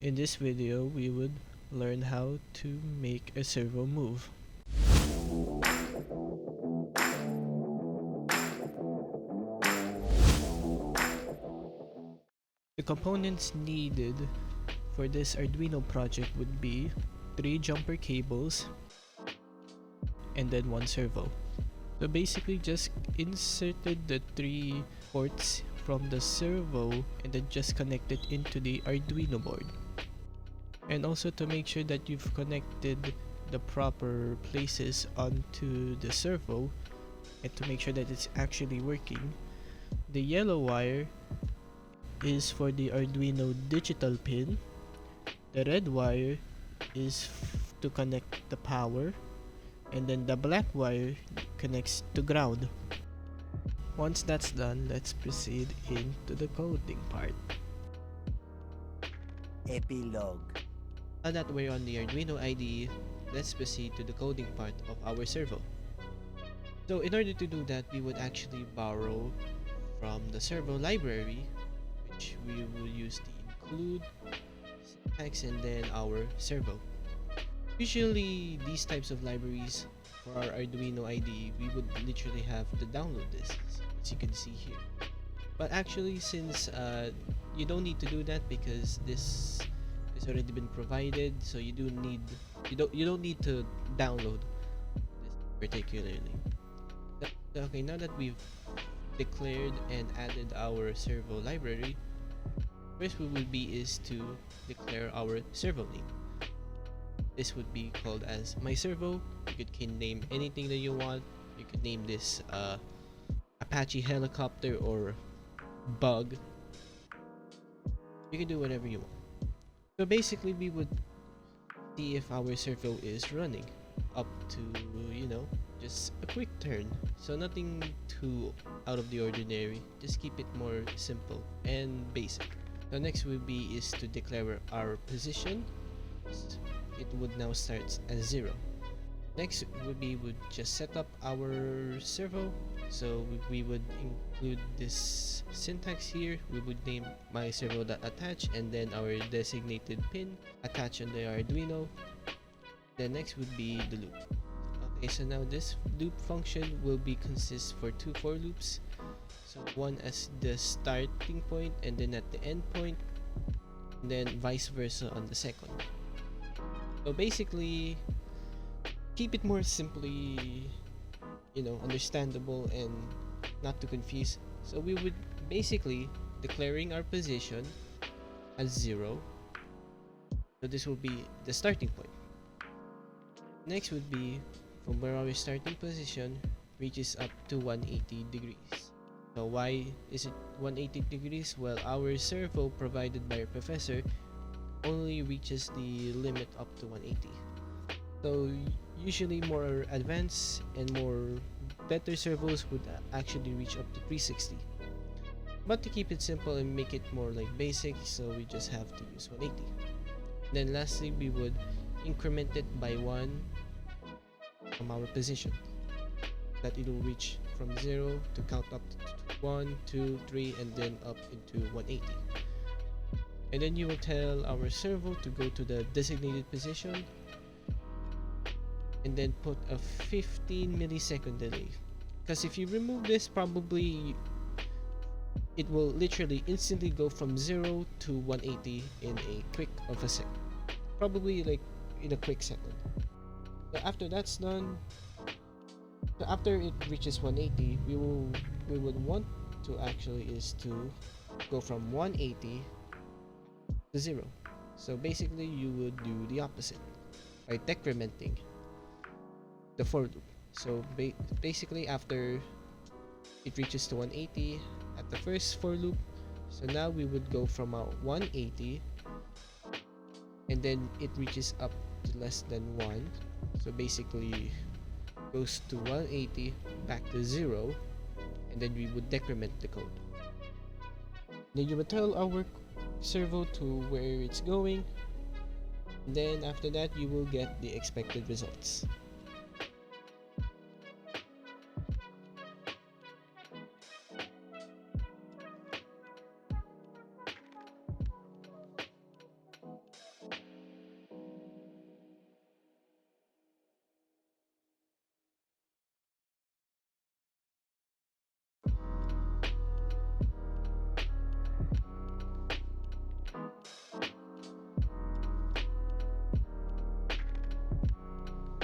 In this video, we would learn how to make a servo move. The components needed for this Arduino project would be 3 jumper cables and then 1 servo. So basically just inserted the 3 ports from the servo and then just connect it into the Arduino board. And also to make sure that you've connected the proper places onto the servo and to make sure that it's actually working, the yellow wire is for the Arduino digital pin, the red wire is to connect the power, and then the black wire connects to ground. Once that's done, let's proceed into the coding part. Epilogue. Now that we're on the Arduino IDE, let's proceed to the coding part of our servo. So in order to do that, we would actually borrow from the servo library, which we will use the include syntax and then our servo. Usually these types of libraries for our Arduino IDE, we would literally have to download this, as you can see here. But actually, since you don't need to do that because this has already been provided, so you don't need to download this particularly. Okay, now that we've declared and added our servo library, first what would be is to declare our servo name. This would be called as my servo. You can name anything that you want. You could name this Apache helicopter or bug. You can do whatever you want. So basically we would see if our servo is running up to, just a quick turn. So nothing too out of the ordinary. Just keep it more simple and basic. The next would be is to declare our position. It would now start as 0. Next would be just set up our servo. So we would include this syntax here. We would name my servo.attach and then our designated pin attach on the Arduino. Then next would be the loop. Okay, so now this loop function will be consist for 2 for loops. So one as the starting point and then at the end point, and then vice versa on the second. So basically, keep it more simply, understandable and not to confuse. So we would basically declaring our position as 0. So this will be the starting point. Next would be from where our starting position reaches up to 180 degrees. So why is it 180 degrees? Well, our servo provided by our professor only reaches the limit up to 180. So usually more advanced and more better servos would actually reach up to 360. But to keep it simple and make it more like basic, so we just have to use 180. Then lastly, we would increment it by 1 from our position, that it will reach from 0 to count up to 1, 2, 3 and then up into 180. And then you will tell our servo to go to the designated position and then put a 15 millisecond delay, because if you remove this, probably it will literally instantly go from 0 to 180 in a quick of a second, probably like in a quick second. So after that's done, so after it reaches 180, we would want to actually is to go from 180 to 0. So basically you would do the opposite by decrementing the for loop. So basically after it reaches to 180 at the first for loop, so now we would go from a 180 and then it reaches up to less than 1. So basically goes to 180 back to 0, and then we would decrement the code. Then you would tell our servo to where it's going, and then after that you will get the expected results.